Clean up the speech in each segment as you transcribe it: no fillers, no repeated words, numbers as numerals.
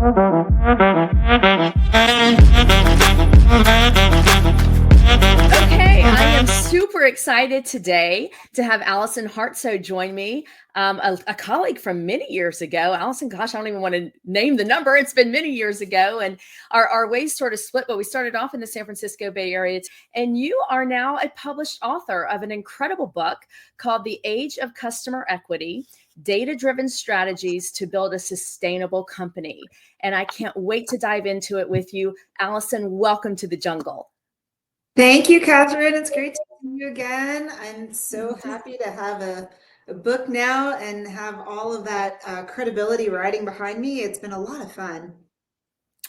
Okay, I am super excited today to have Allison Hartsoe join me, a colleague from many years ago. Allison, gosh, I don't even want to name the number. It's been many years ago, and our ways sort of split, but we started off in the San Francisco Bay Area. And you are now a published author of an incredible book called The Age of Customer Equity: Data-Driven Strategies to Build a Sustainable Company. And I can't wait to dive into it with you. Allison, welcome to the jungle. Thank you, Katherine. It's great to see you again. I'm so happy to have a book now and have all of that credibility riding behind me. It's been a lot of fun.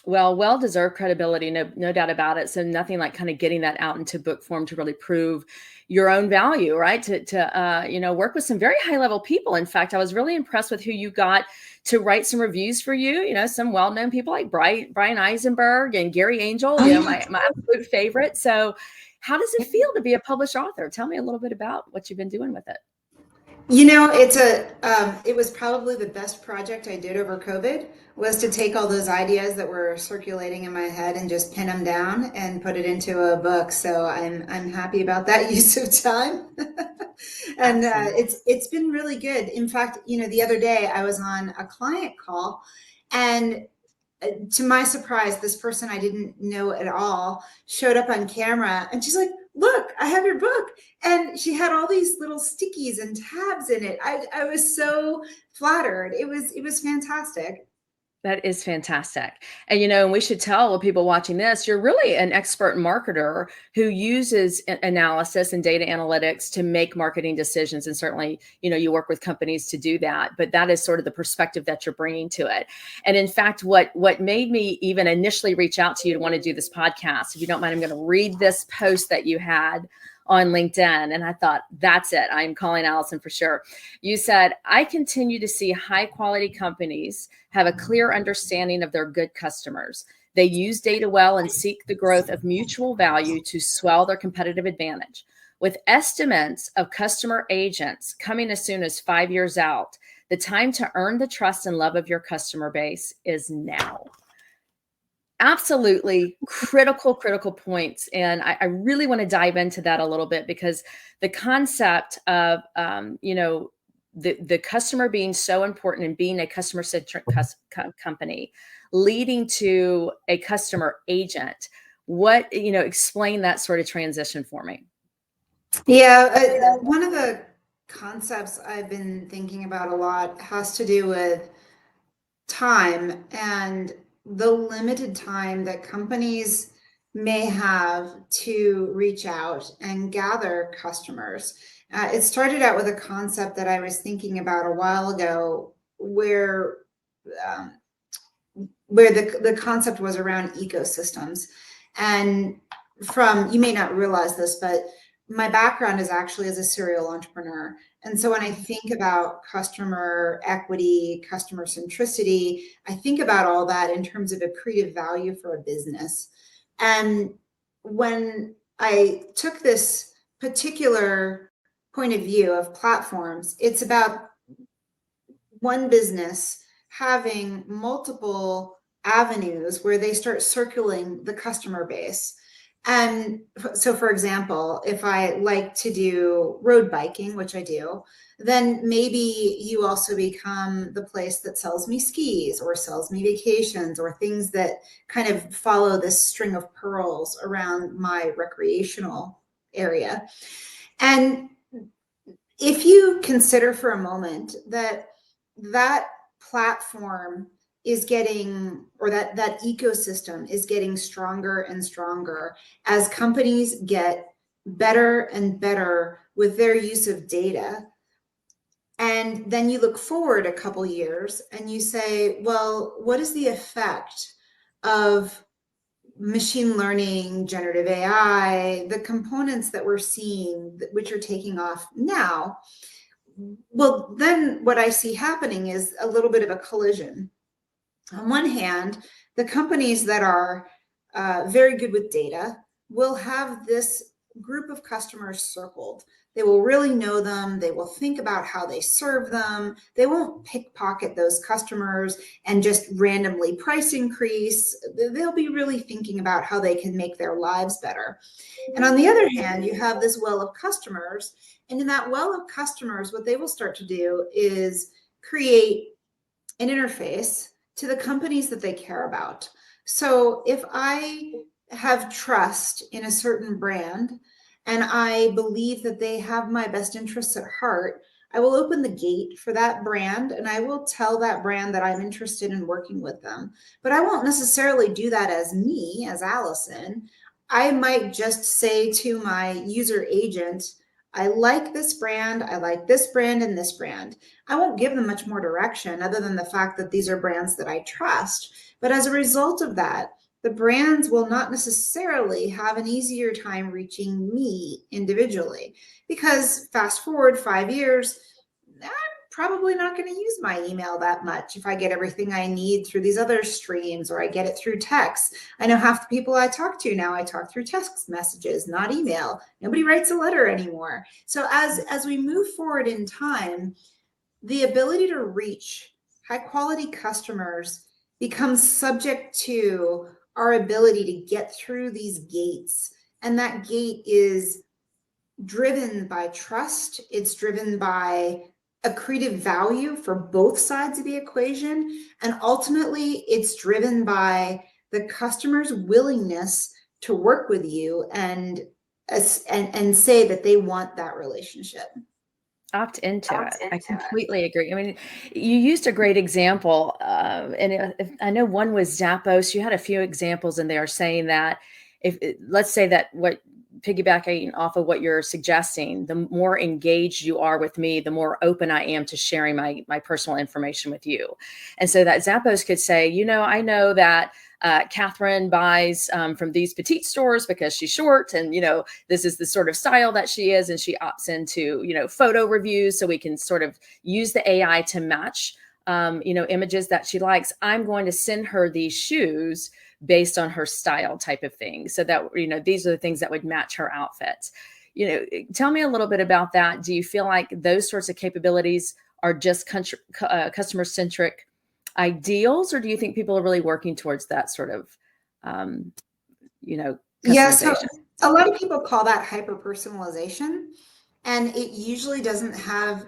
Well-deserved credibility, no doubt about it. So nothing like kind of getting that out into book form to really prove your own value, right? To work with some very high level people. In fact, I was really impressed with who you got to write some reviews for you. You know, some well-known people like Brian Eisenberg and Gary Angel, my absolute favorite. So how does it feel to be a published author? Tell me a little bit about what you've been doing with it. You know, it was probably the best project I did over COVID, was to take all those ideas that were circulating in my head and just pin them down and put it into a book. So I'm happy about that use of time. And it's been really good. In fact, you know, the other day I was on a client call, and to my surprise, this person I didn't know at all showed up on camera, and she's like, "Look, I have your book." And she had all these little stickies and tabs in it. I was so flattered. It was fantastic. That is fantastic. And, and we should tell people watching this, you're really an expert marketer who uses analysis and data analytics to make marketing decisions. And certainly, you work with companies to do that, but that is sort of the perspective that you're bringing to it. And in fact, what made me even initially reach out to you to want to do this podcast, if you don't mind, I'm going to read this post that you had on LinkedIn. And I thought, that's it. I'm calling Allison for sure. You said, "I continue to see high quality companies have a clear understanding of their good customers. They use data well and seek the growth of mutual value to swell their competitive advantage. With estimates of customer agents coming as soon as 5 years out, the time to earn the trust and love of your customer base is now." Absolutely critical points. And I really want to dive into that a little bit, because the concept of, the customer being so important and being a customer-centric company leading to a customer agent. Explain that sort of transition for me. Yeah, one of the concepts I've been thinking about a lot has to do with time and the limited time that companies may have to reach out and gather customers. It started out with a concept that I was thinking about a while ago, where the concept was around ecosystems. And you may not realize this, but my background is actually as a serial entrepreneur. And so when I think about customer equity, customer centricity, I think about all that in terms of accretive value for a business. And when I took this particular point of view of platforms, it's about one business having multiple avenues where they start circling the customer base. And so, for example, if I like to do road biking, which I do, then maybe you also become the place that sells me skis or sells me vacations or things that kind of follow this string of pearls around my recreational area. And if you consider for a moment that platform is getting, or that ecosystem is getting stronger and stronger as companies get better and better with their use of data. And then you look forward a couple years and you say, well, what is the effect of machine learning, generative AI, the components that we're seeing, which are taking off now? Well, then what I see happening is a little bit of a collision. On one hand, the companies that are very good with data will have this group of customers circled. They will really know them. They will think about how they serve them. They won't pickpocket those customers and just randomly price increase. They'll be really thinking about how they can make their lives better. And on the other hand, you have this well of customers. And in that well of customers, what they will start to do is create an interface to the companies that they care about. So if I have trust in a certain brand and I believe that they have my best interests at heart, I will open the gate for that brand and I will tell that brand that I'm interested in working with them. But I won't necessarily do that as me, as Allison. I might just say to my user agent, I like this brand, I like this brand and this brand. I won't give them much more direction other than the fact that these are brands that I trust. But as a result of that, the brands will not necessarily have an easier time reaching me individually. Because fast forward 5 years, I'm probably not going to use my email that much if I get everything I need through these other streams or I get it through text. I know half the people I talk to now, I talk through text messages, not email. Nobody writes a letter anymore. So as we move forward in time, the ability to reach high quality customers becomes subject to our ability to get through these gates. And that gate is driven by trust. It's driven by accretive value for both sides of the equation. And ultimately, it's driven by the customer's willingness to work with you and say that they want that relationship. Opt into it. I completely agree. I mean, you used a great example, I know one was Zappos. You had a few examples in there saying that let's say that what piggybacking off of what you're suggesting, the more engaged you are with me, the more open I am to sharing my personal information with you. And so that Zappos could say, I know that Katherine buys from these petite stores because she's short, and this is the sort of style that she is, and she opts into photo reviews, so we can sort of use the AI to match images that she likes. I'm going to send her these shoes based on her style, type of thing, so that these are the things that would match her outfits. Tell me a little bit about that. Do you feel like those sorts of capabilities are just customer centric ideals, or do you think people are really working towards that sort of Yeah, so customization? a lot of people call that hyper personalization, and it usually doesn't have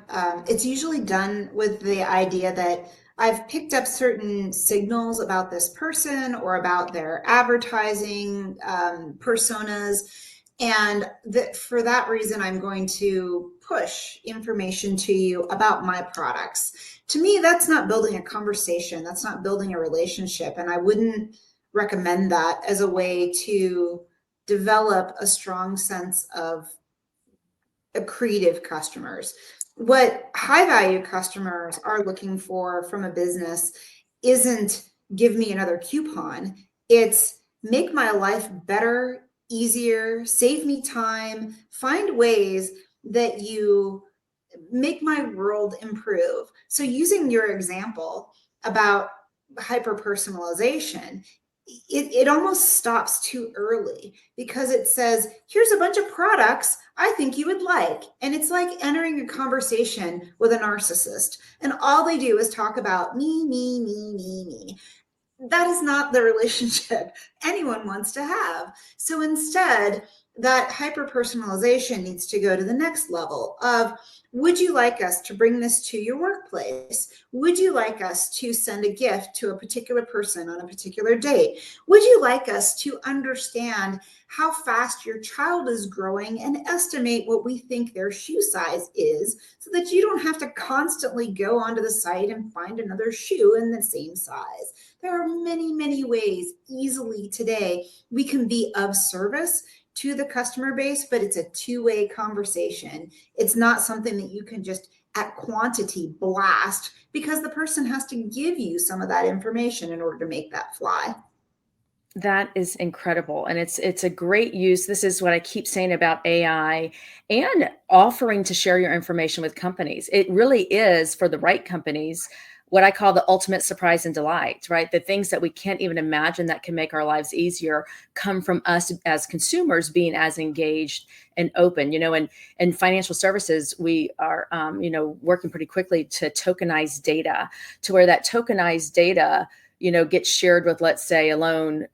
it's usually done with the idea that I've picked up certain signals about this person or about their advertising personas, and for that reason I'm going to push information to you about my products. To me, that's not building a conversation, that's not building a relationship, and I wouldn't recommend that as a way to develop a strong sense of accretive customers. What high value customers are looking for from a business isn't give me another coupon, it's make my life better, easier, save me time, find ways that you make my world improve. So using your example about hyper personalization, it almost stops too early because it says, here's a bunch of products I think you would like. And it's like entering a conversation with a narcissist. And all they do is talk about me, me, me, me, me. That is not the relationship anyone wants to have. So instead, that hyper personalization needs to go to the next level of, would you like us to bring this to your workplace? Would you like us to send a gift to a particular person on a particular date? Would you like us to understand how fast your child is growing and estimate what we think their shoe size is so that you don't have to constantly go onto the site and find another shoe in the same size? There are many, many ways easily today we can be of service to the customer base, but it's a two-way conversation. It's not something that you can just at quantity blast, because the person has to give you some of that information in order to make that fly. That is incredible. And it's a great use. This is what I keep saying about AI and offering to share your information with companies. It really is, for the right companies, what I call the ultimate surprise and delight, right? The things that we can't even imagine that can make our lives easier come from us as consumers being as engaged and open. In financial services, we are, working pretty quickly to tokenize data, to where that tokenized data gets shared with, let's say, a loan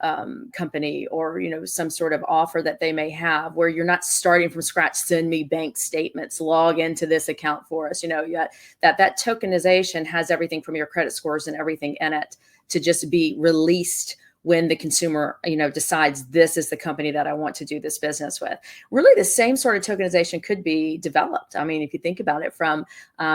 company, or some sort of offer that they may have, where you're not starting from scratch. Send me bank statements, log into this account for us. Yet that tokenization has everything from your credit scores and everything in it to just be released when the consumer decides this is the company that I want to do this business with. Really, the same sort of tokenization could be developed. I mean, if you think about it, from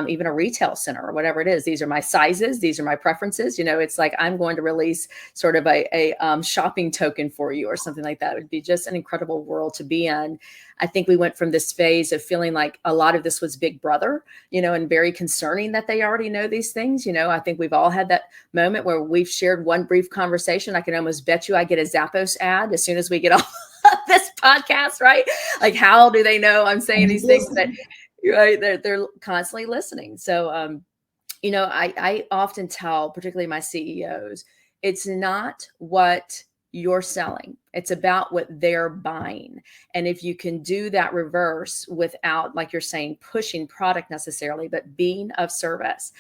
even a retail center or whatever it is, these are my sizes, these are my preferences. It's like I'm going to release sort of a shopping token for you or something like that. It would be just an incredible world to be in. I think we went from this phase of feeling like a lot of this was Big Brother, and very concerning that they already know these things. I think we've all had that moment where we've shared one brief conversation. I can almost bet you I get a Zappos ad as soon as we get off this podcast, right? Like, how do they know I'm saying these things? That right, they're constantly listening. So, I often tell, particularly my CEOs, it's not what you're selling. It's about what they're buying. And if you can do that reverse without, like you're saying, pushing product necessarily, but being of service.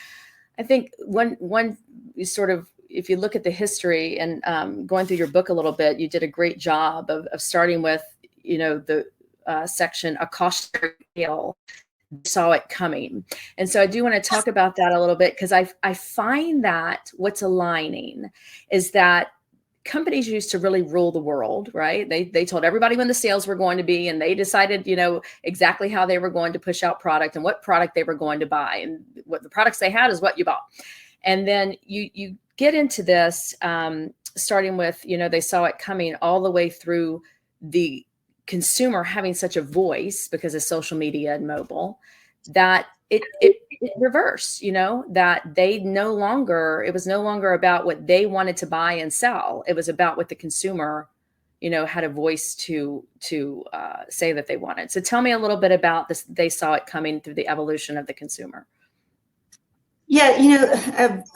I think one sort of, if you look at the history and going through your book a little bit, you did a great job of starting with, the section, a cautionary tale, saw it coming. And so I do want to talk about that a little bit, because I find that what's aligning is that companies used to really rule the world, right? They told everybody when the sales were going to be, and they decided, exactly how they were going to push out product and what product they were going to buy, and what the products they had is what you bought. And then you get into this, starting with, they saw it coming, all the way through the consumer having such a voice because of social media and mobile, that it reversed, that it was no longer about what they wanted to buy and sell. It was about what the consumer, had a voice to say that they wanted. So tell me a little bit about this. They saw it coming through the evolution of the consumer. Yeah,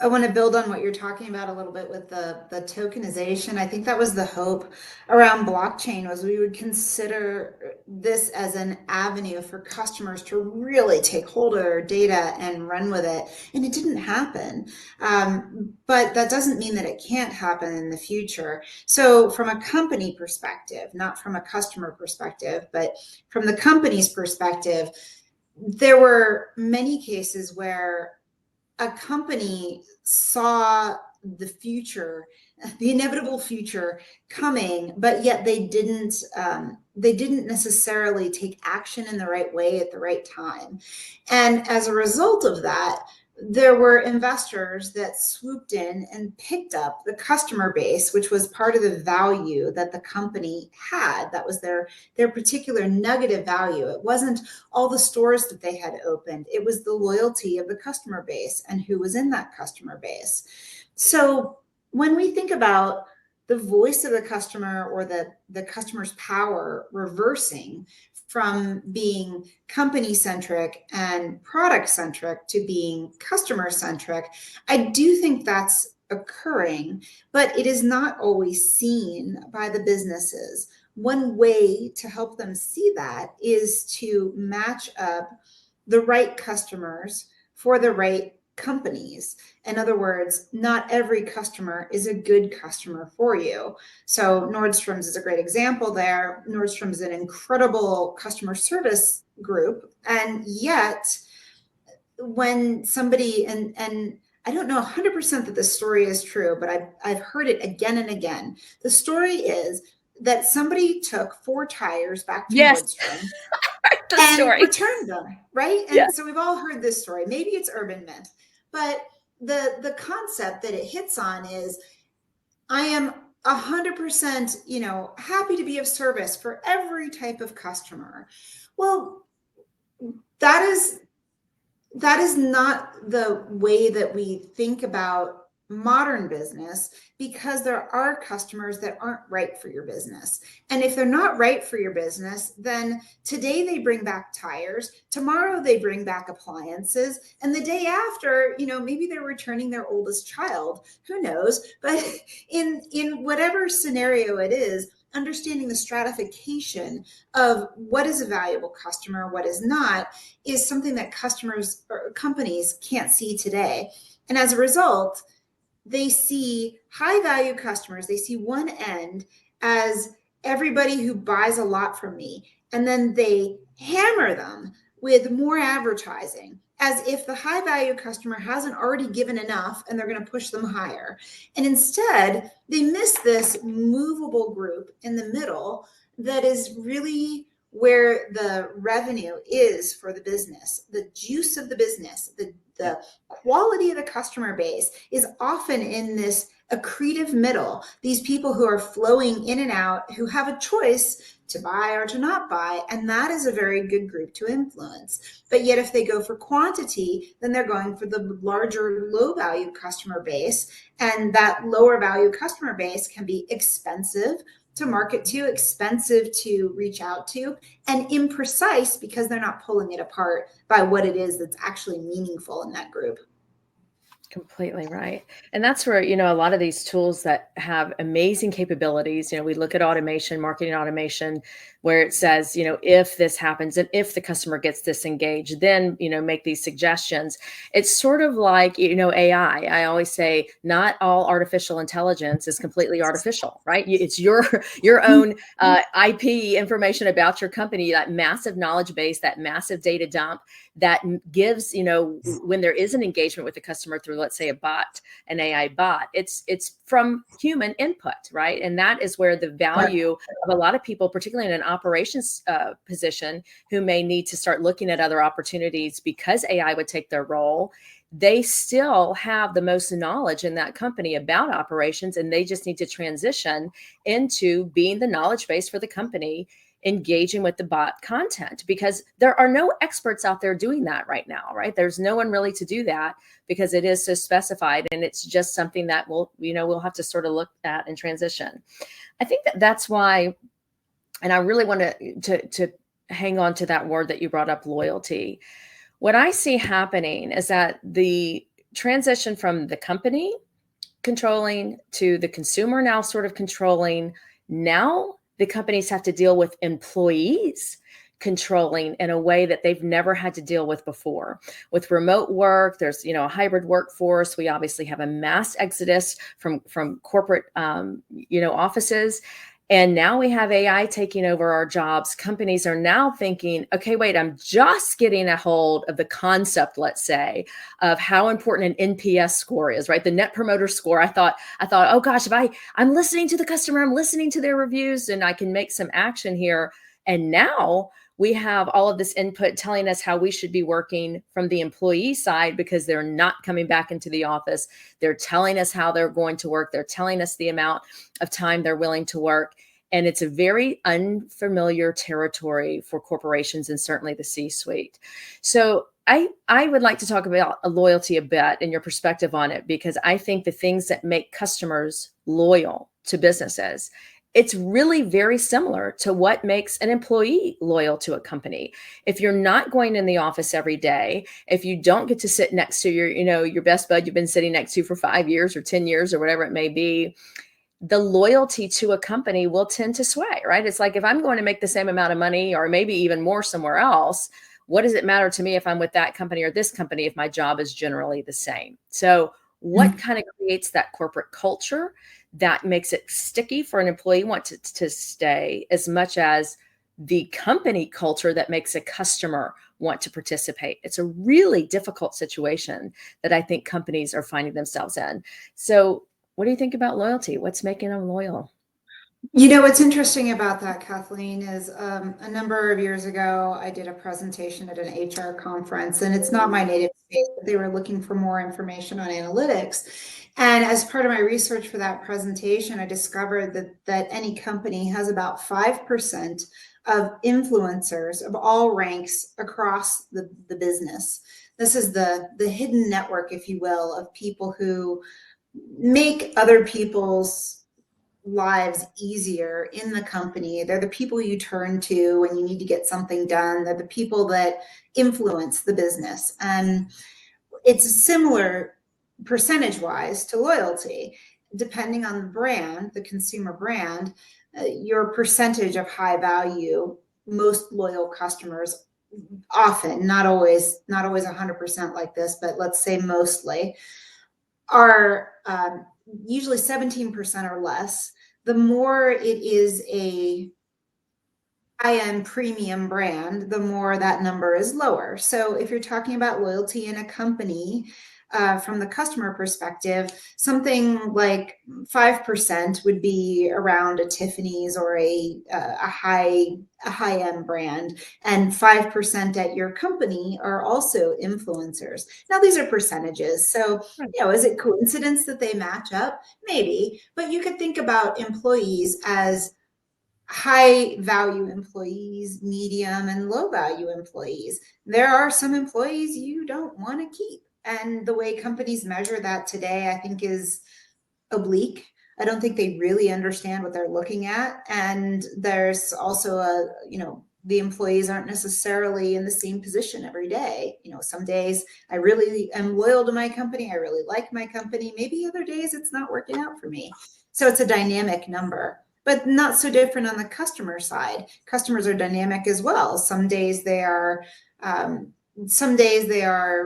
I want to build on what you're talking about a little bit with the tokenization. I think that was the hope around blockchain, was we would consider this as an avenue for customers to really take hold of their data and run with it. And it didn't happen. But that doesn't mean that it can't happen in the future. So from a company perspective, not from a customer perspective, but from the company's perspective, there were many cases where a company saw the future, the inevitable future coming, but yet they didn't necessarily take action in the right way at the right time. And as a result of that, there were investors that swooped in and picked up the customer base, which was part of the value that the company had. That was their particular nugget of value. It wasn't all the stores that they had opened. It was the loyalty of the customer base and who was in that customer base. So when we think about the voice of the customer, or the customer's power reversing from being company centric and product centric to being customer centric, I do think that's occurring, but it is not always seen by the businesses. One way to help them see that is to match up the right customers for the right companies. In other words, not every customer is a good customer for you. So Nordstrom's is a great example there. Nordstrom is an incredible customer service group. And yet when somebody, and I don't know 100% that this story is true, but I've heard it again and again. The story is that somebody took 4 tires back to Nordstrom and returned them, right? And so we've all heard this story. Maybe it's urban myth, but the concept that it hits on is, I am 100%, happy to be of service for every type of customer. Well, that is not the way that we think about modern business because there are customers that aren't right for your business. And if they're not right for your business, then today they bring back tires, tomorrow they bring back appliances, and the day after, maybe they're returning their oldest child. Who knows? But in whatever scenario it is, understanding the stratification of what is a valuable customer, what is not, is something that customers or companies can't see today. And as a result, they see high value customers. They see one end as everybody who buys a lot from me, and then they hammer them with more advertising as if the high value customer hasn't already given enough and they're going to push them higher. And instead, they miss this movable group in the middle that is really where the revenue is for the business, the juice of the business, the quality of the customer base is often in this accretive middle. These people who are flowing in and out, who have a choice to buy or to not buy, and that is a very good group to influence. But yet if they go for quantity, then they're going for the larger low value customer base, and that lower value customer base can be expensive to market to, expensive to reach out to, and imprecise because they're not pulling it apart by what it is that's actually meaningful in that group. Completely right. And that's where, a lot of these tools that have amazing capabilities, we look at automation, marketing automation, where it says, if this happens and if the customer gets disengaged, then, make these suggestions. It's sort of like, AI. I always say not all artificial intelligence is completely artificial, right? It's your own IP information about your company, that massive knowledge base, that massive data dump that gives, when there is an engagement with the customer through, let's say, an AI bot, it's from human input, right? And that is where the value of a lot of people, particularly in an operations position, who may need to start looking at other opportunities because AI would take their role. They still have the most knowledge in that company about operations, and they just need to transition into being the knowledge base for the company, engaging with the bot content, because there are no experts out there doing that right now, right? There's no one really to do that because it is so specified, and it's just something that we'll have to sort of look at and transition. I think that's why, and I really want to hang on to that word that you brought up, loyalty. What I see happening is that the transition from the company controlling to the consumer now sort of controlling, now the companies have to deal with employees controlling in a way that they've never had to deal with before. With remote work, there's a hybrid workforce. We obviously have a mass exodus from corporate offices. And now we have AI taking over our jobs. Companies are now thinking, okay, wait, I'm just getting a hold of the concept, let's say, of how important an NPS score is, right? The Net Promoter Score. I thought, oh gosh, if I'm listening to the customer, I'm listening to their reviews, and I can make some action here. And now we have all of this input telling us how we should be working from the employee side because they're not coming back into the office. They're telling us how they're going to work. They're telling us the amount of time they're willing to work. And it's a very unfamiliar territory for corporations and certainly the C-suite. So I would like to talk about loyalty a bit and your perspective on it, because I think the things that make customers loyal to businesses, it's really very similar to what makes an employee loyal to a company. If you're not going in the office every day, if you don't get to sit next to your best bud you've been sitting next to for 5 years or 10 years or whatever it may be, the loyalty to a company will tend to sway, right? It's like, if I'm going to make the same amount of money or maybe even more somewhere else, what does it matter to me if I'm with that company or this company if my job is generally the same? So what kind of creates that corporate culture that makes it sticky for an employee want to stay, as much as the company culture that makes a customer want to participate? It's a really difficult situation that I think companies are finding themselves in. So what do you think about loyalty? What's making them loyal? What's interesting about that, Kathleen, is a number of years ago, I did a presentation at an HR conference, and it's not my native space, but they were looking for more information on analytics. And as part of my research for that presentation, I discovered that any company has about 5% of influencers of all ranks across the business. This is the hidden network, if you will, of people who make other people's lives easier in the company. They're the people you turn to when you need to get something done. They're the people that influence the business. And it's similar percentage wise to loyalty. Depending on the brand, the consumer brand, your percentage of high value, most loyal customers, often, not always 100% like this, but let's say mostly, are usually 17% or less. The more it is a high-end premium brand, the more that number is lower. So if you're talking about loyalty in a company, from the customer perspective, something like 5% would be around a Tiffany's or a high-end brand, and 5% at your company are also influencers. Now these are percentages, so is it coincidence that they match up? Maybe, but you could think about employees as high value employees, medium and low value employees. There are some employees you don't want to keep. And the way companies measure that today, I think, is oblique. I don't think they really understand what they're looking at. And there's also the employees aren't necessarily in the same position every day. Some days I really am loyal to my company. I really like my company. Maybe other days it's not working out for me. So it's a dynamic number, but not so different on the customer side. Customers are dynamic as well. Some days they are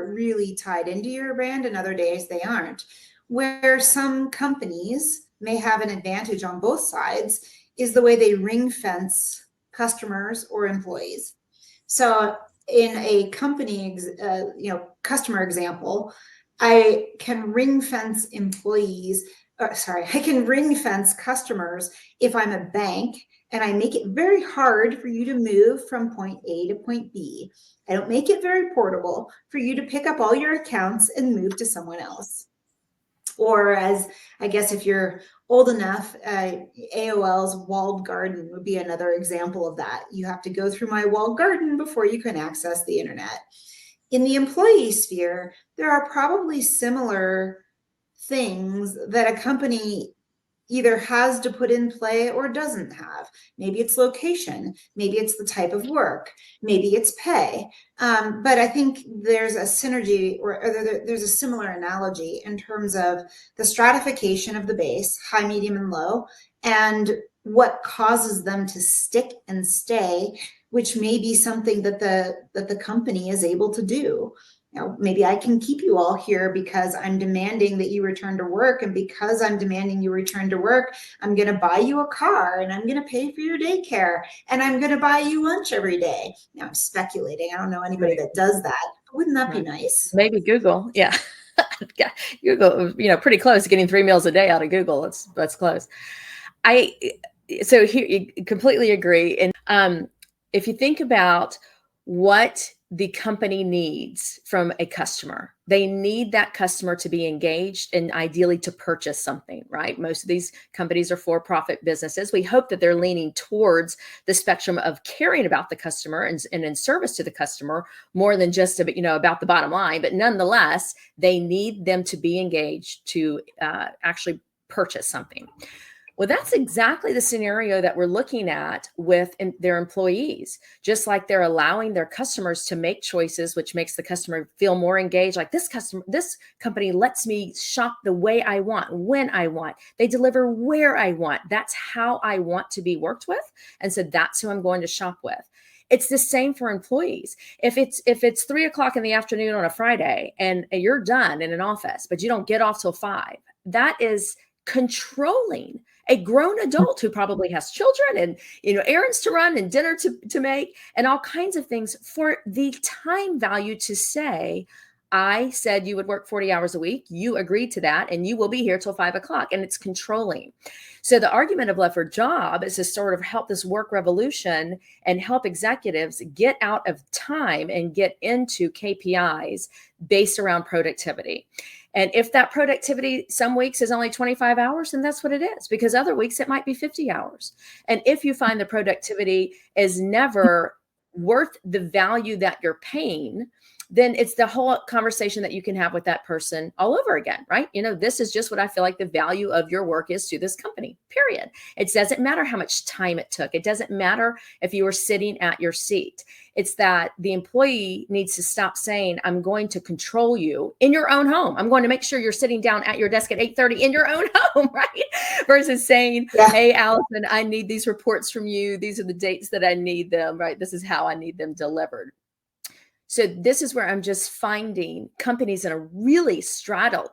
really tied into your brand, and other days they aren't. Where some companies may have an advantage on both sides is the way they ring fence customers or employees. So in a company, customer example, I can ring fence I can ring fence customers if I'm a bank and I make it very hard for you to move from point A to point B. I don't make it very portable for you to pick up all your accounts and move to someone else. Or, as I guess if you're old enough, AOL's walled garden would be another example of that. You have to go through my walled garden before you can access the internet. In the employee sphere, there are probably similar things that a company either has to put in play or doesn't have. Maybe it's location, maybe it's the type of work, maybe it's pay. But I think there's a synergy, or there's a similar analogy in terms of the stratification of the base, high, medium, and low, and what causes them to stick and stay, which may be something that the company is able to do. Maybe I can keep you all here because I'm demanding that you return to work. And because I'm demanding you return to work, I'm going to buy you a car, and I'm going to pay for your daycare, and I'm going to buy you lunch every day. Now I'm speculating. I don't know anybody that does that. Wouldn't that be nice? Maybe Google. Yeah. Yeah. Google, pretty close, getting 3 meals a day out of Google. That's close. So here, completely agree. And if you think about what the company needs from a customer, they need that customer to be engaged and ideally to purchase something, right? Most of these companies are for-profit businesses. We hope that they're leaning towards the spectrum of caring about the customer and in service to the customer more than just about the bottom line. But nonetheless, they need them to be engaged to actually purchase something. Well, that's exactly the scenario that we're looking at with their employees. Just like they're allowing their customers to make choices, which makes the customer feel more engaged. Like this company lets me shop the way I want, when I want. They deliver where I want. That's how I want to be worked with. And so that's who I'm going to shop with. It's the same for employees. If it's 3 o'clock in the afternoon on a Friday and you're done in an office, but you don't get off till 5, that is controlling a grown adult who probably has children and errands to run and dinner to make and all kinds of things, for the time value to say, I said you would work 40 hours a week. You agreed to that, and you will be here till 5 o'clock. And it's controlling. So the argument of Left for Job is to sort of help this work revolution and help executives get out of time and get into KPIs based around productivity. And if that productivity some weeks is only 25 hours, then that's what it is, because other weeks it might be 50 hours. And if you find the productivity is never worth the value that you're paying, then it's the whole conversation that you can have with that person all over again, right? This is just what I feel like the value of your work is to this company, period. It doesn't matter how much time it took. It doesn't matter if you were sitting at your seat. It's that the employee needs to stop saying, I'm going to control you in your own home. I'm going to make sure you're sitting down at your desk at 8:30 in your own home, right? Versus saying, Yeah. hey, Allison, I need these reports from you. These are the dates that I need them, right? This is how I need them delivered. So this is where I'm just finding companies in a really straddled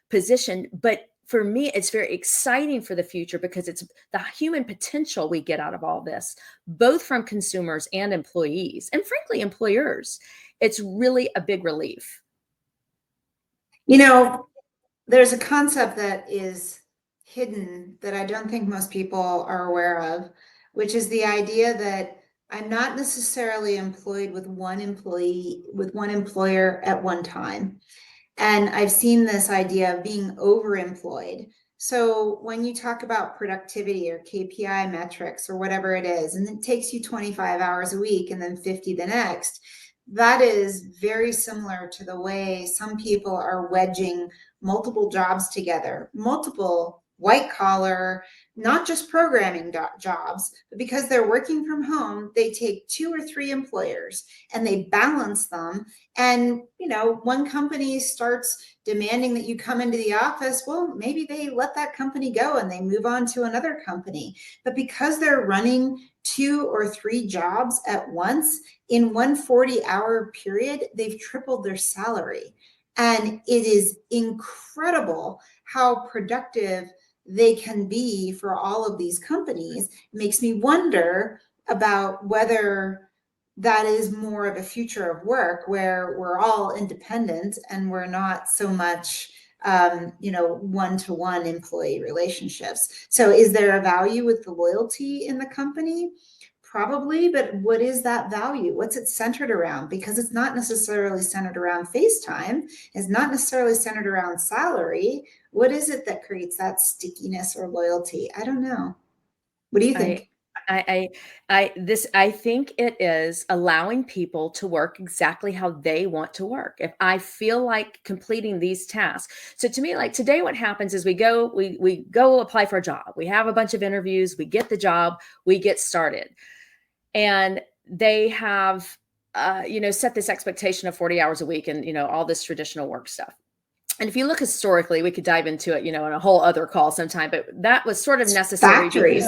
position. But for me, it's very exciting for the future because it's the human potential we get out of all this, both from consumers and employees, and frankly, employers. It's really a big relief. There's a concept that is hidden that I don't think most people are aware of, which is the idea that I'm not necessarily employed with one employer at one time. And I've seen this idea of being overemployed. So when you talk about productivity or KPI metrics or whatever it is, and it takes you 25 hours a week and then 50 the next, that is very similar to the way some people are wedging multiple jobs together, multiple white collar, not just programming jobs, but because they're working from home, they take 2 or 3 employers and they balance them. And, one company starts demanding that you come into the office. Well, maybe they let that company go and they move on to another company. But because they're running 2 or 3 jobs at once in one 40-hour period, they've tripled their salary. And it is incredible how productive they can be for all of these companies. It makes me wonder about whether that is more of a future of work where we're all independent and we're not so much one-to-one employee relationships. So is there a value with the loyalty in the company? Probably, but what is that value? What's it centered around? Because it's not necessarily centered around FaceTime. It's not necessarily centered around salary. What is it that creates that stickiness or loyalty? I don't know. What do you think? I think it is allowing people to work exactly how they want to work. If I feel like completing these tasks. So to me, like today, what happens is we go apply for a job. We have a bunch of interviews, we get the job, we get started. And they have, set this expectation of 40 hours a week and, all this traditional work stuff. And if you look historically, we could dive into it, in a whole other call sometime, but that was sort of necessary. Factories.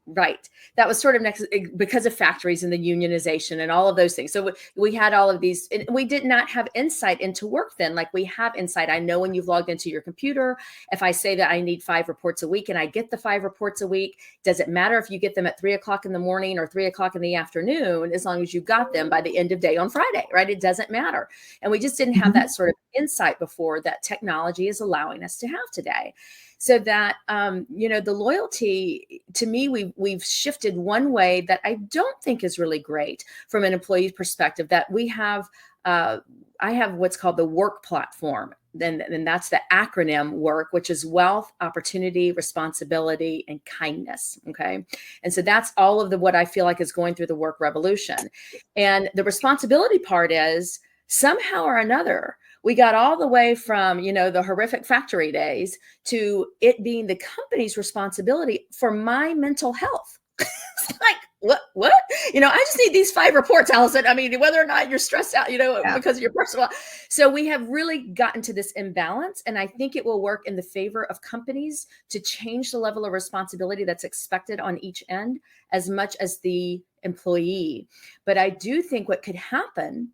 Right. That was sort of next because of factories and the unionization and all of those things. So we had all of these, and we did not have insight into work then, like we have insight. I know when you've logged into your computer, if I say that I need 5 reports a week and I get the 5 reports a week, does it matter if you get them at 3:00 in the morning or 3:00 in the afternoon, as long as you got them by the end of day on Friday, right? It doesn't matter. And we just didn't have that sort of insight before that technology is allowing us to have today. So that, the loyalty, to me, we've shifted one way that I don't think is really great from an employee perspective, that we have, I have what's called the work platform. Then that's the acronym WORK, which is wealth, opportunity, responsibility, and kindness. Okay. And so that's all of what I feel like is going through the work revolution. And the responsibility part is somehow or another, we got all the way from, the horrific factory days to it being the company's responsibility for my mental health. It's like, what? I just need these 5 reports, Allison. I mean, whether or not you're stressed out, because of your personal. So we have really gotten to this imbalance. And I think it will work in the favor of companies to change the level of responsibility that's expected on each end as much as the employee. But I do think what could happen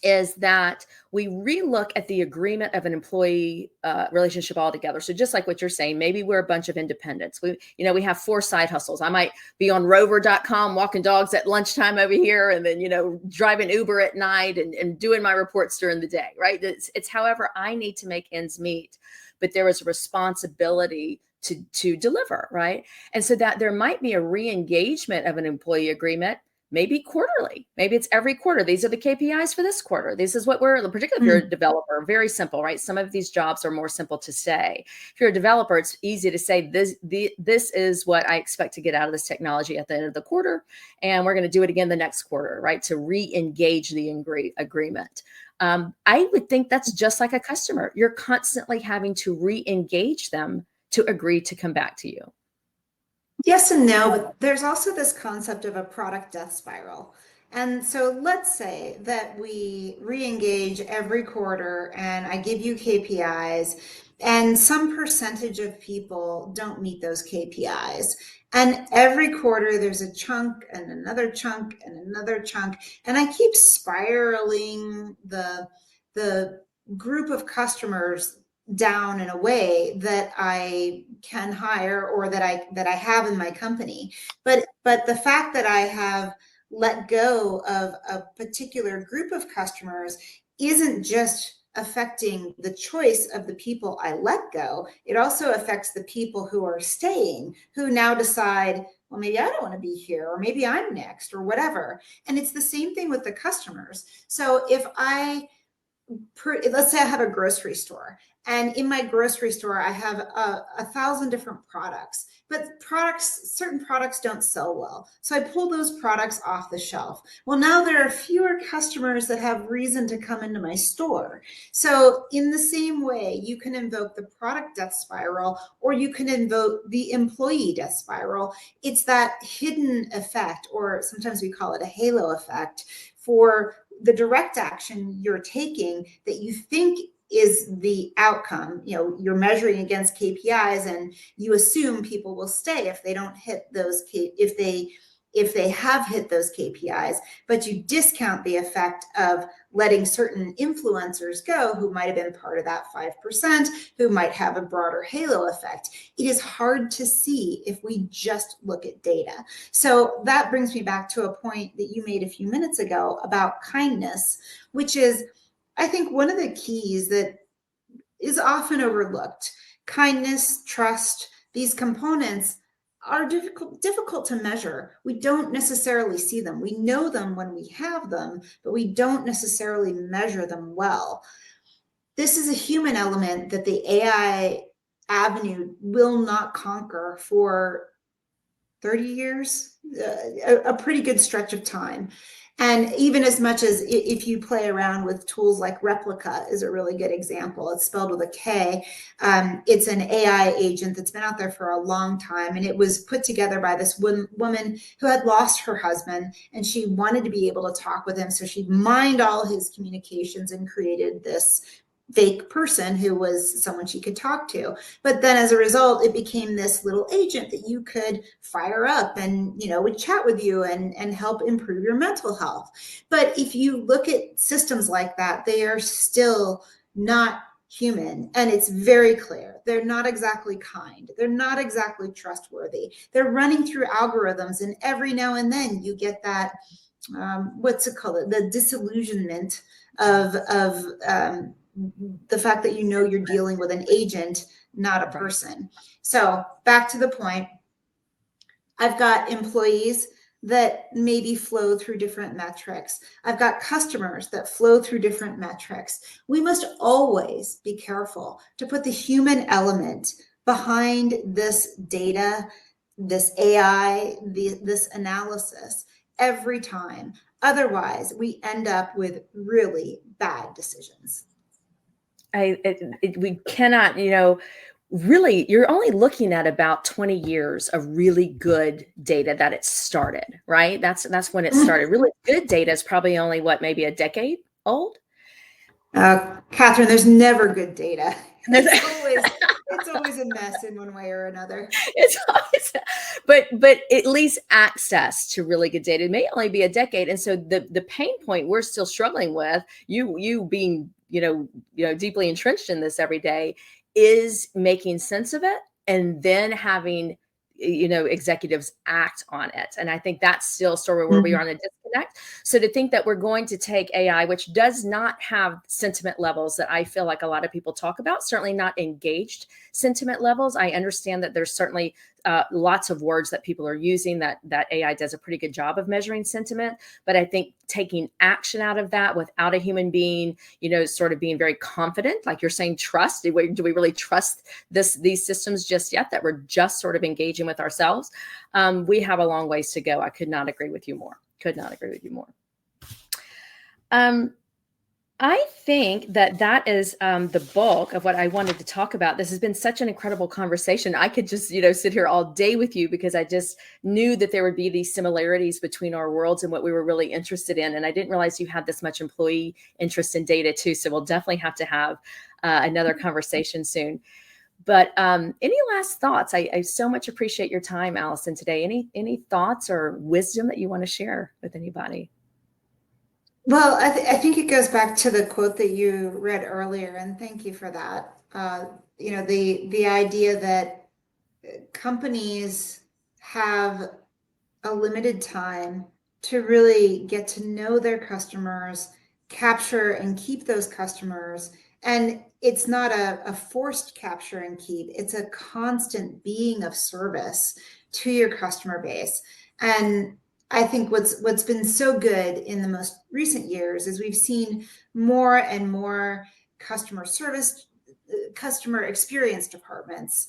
is that we relook at the agreement of an employee relationship altogether. So just like what you're saying, maybe we're a bunch of independents. We have 4 side hustles. I might be on rover.com, walking dogs at lunchtime over here, and then, driving Uber at night and doing my reports during the day, right? It's however I need to make ends meet, but there is a responsibility to deliver, right? And so that there might be a re-engagement of an employee agreement, maybe quarterly. Maybe it's every quarter. These are the KPIs for this quarter. This is what we're, particularly if you're a developer, very simple, right? Some of these jobs are more simple to say. If you're a developer, it's easy to say this is what I expect to get out of this technology at the end of the quarter. And we're going to do it again the next quarter, right? To re-engage the agreement. I would think that's just like a customer. You're constantly having to re-engage them to agree to come back to you. Yes and no, but there's also this concept of a product death spiral. And so let's say that we re-engage every quarter and I give you KPIs and some percentage of people don't meet those KPIs. And every quarter there's a chunk and another chunk and another chunk. And I keep spiraling the group of customers down in a way that I can hire or that I have in my company. But the fact that I have let go of a particular group of customers isn't just affecting the choice of the people I let go. It also affects the people who are staying, who now decide, well, maybe I don't want to be here, or maybe I'm next, or whatever. And it's the same thing with the customers. So if let's say I have a grocery store, and in my grocery store I have 1,000 different products, but certain products don't sell well, so I pull those products off the shelf. Well, now there are fewer customers that have reason to come into my store. So in the same way, you can invoke the product death spiral, or you can invoke the employee death spiral. It's that hidden effect, or sometimes we call it a halo effect, for the direct action you're taking that you think is the outcome. You're measuring against KPIs and you assume people will stay if they don't hit those, if they have hit those KPIs, but you discount the effect of letting certain influencers go who might have been part of that 5%, who might have a broader halo effect. It is hard to see if we just look at data. So that brings me back to a point that you made a few minutes ago about kindness, which is, I think, one of the keys that is often overlooked. Kindness, trust, these components are difficult to measure. We don't necessarily see them. We know them when we have them, but we don't necessarily measure them well. This is a human element that the AI avenue will not conquer for 30 years, a pretty good stretch of time. And even as much as if you play around with tools like Replica is a really good example. It's spelled with a K. It's an AI agent that's been out there for a long time. And it was put together by this woman who had lost her husband, and she wanted to be able to talk with him. So she mined all his communications and created this fake person who was someone she could talk to. But then as a result, it became this little agent that you could fire up and, would chat with you and help improve your mental health. But if you look at systems like that, they are still not human. And it's very clear. They're not exactly kind. They're not exactly trustworthy. They're running through algorithms. And every now and then you get that, the disillusionment of the fact that you're dealing with an agent, not a person. So back to the point, I've got employees that maybe flow through different metrics. I've got customers that flow through different metrics. We must always be careful to put the human element behind this data, this AI, this analysis every time. Otherwise, we end up with really bad decisions. We cannot, really, you're only looking at about 20 years of really good data that it started, right? That's when it started. Really good data is probably only maybe a decade old. Katherine, there's never good data. It's always a mess in one way or another. It's always, but at least access to really good data. It may only be a decade. And so the pain point we're still struggling with, you being, deeply entrenched in this every day, is making sense of it and then having, executives act on it. And I think that's still a story where we are on a disconnect disconnect. So to think that we're going to take AI, which does not have sentiment levels that I feel like a lot of people talk about, certainly not engaged sentiment levels. I understand that there's certainly lots of words that people are using that AI does a pretty good job of measuring sentiment. But I think taking action out of that without a human being, sort of being very confident, like you're saying, trust. Do we really trust these systems just yet, that we're just sort of engaging with ourselves? We have a long ways to go. I could not agree with you more. I think that is the bulk of what I wanted to talk about. This has been such an incredible conversation. I could just, sit here all day with you, because I just knew that there would be these similarities between our worlds and what we were really interested in. And I didn't realize you had this much employee interest in data too. So we'll definitely have to have another conversation soon. But any last thoughts? I so much appreciate your time, Allison, today. Any thoughts or wisdom that you want to share with anybody? Well, I think it goes back to the quote that you read earlier, and thank you for that. The idea that companies have a limited time to really get to know their customers, capture and keep those customers. And it's not a forced capture and keep, it's a constant being of service to your customer base. And I think what's been so good in the most recent years is we've seen more and more customer experience departments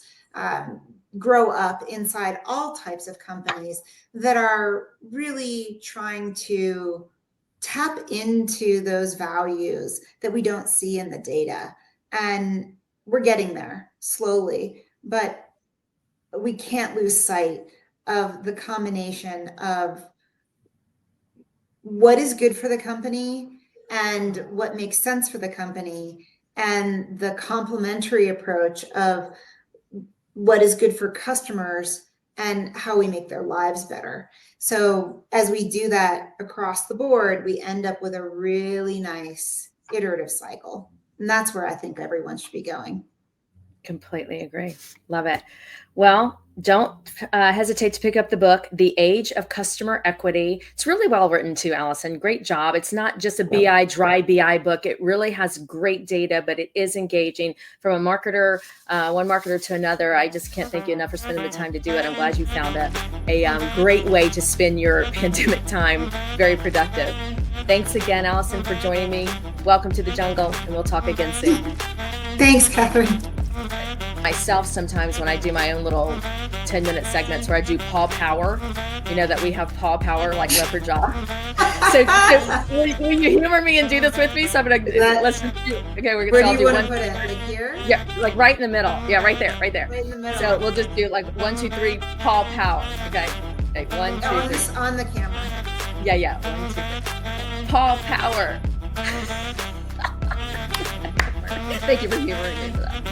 grow up inside all types of companies that are really trying to tap into those values that we don't see in the data. And we're getting there slowly, but we can't lose sight of the combination of what is good for the company and what makes sense for the company, and the complementary approach of what is good for customers and how we make their lives better. So as we do that across the board, we end up with a really nice iterative cycle. And that's where I think everyone should be going. Completely agree. Love it. Well, don't hesitate to pick up the book, The Age of Customer Equity. It's really well written too, Allison. Great job. It's not just a dry BI book. It really has great data, but it is engaging from a marketer, one marketer to another. I just can't thank you enough for spending the time to do it. I'm glad you found a great way to spend your pandemic time. Very productive. Thanks again, Allison, for joining me. Welcome to the jungle, and we'll talk again soon. Thanks, Catherine. Myself, sometimes when I do my own little 10-minute segments where I do paw power, that we have paw power like leopard jaw. So will you humor me and do this with me? So I'm gonna let's just do. Okay, we're gonna. Where do you want to put it? Like here? Yeah, like right in the middle. Yeah, right there. Right in the middle. So we'll just do like 1, 2, 3, paw power. Okay, 1, 2, 3. On the camera. Yeah. 1, 2, 3. Paw power. Thank you for humoring me for that.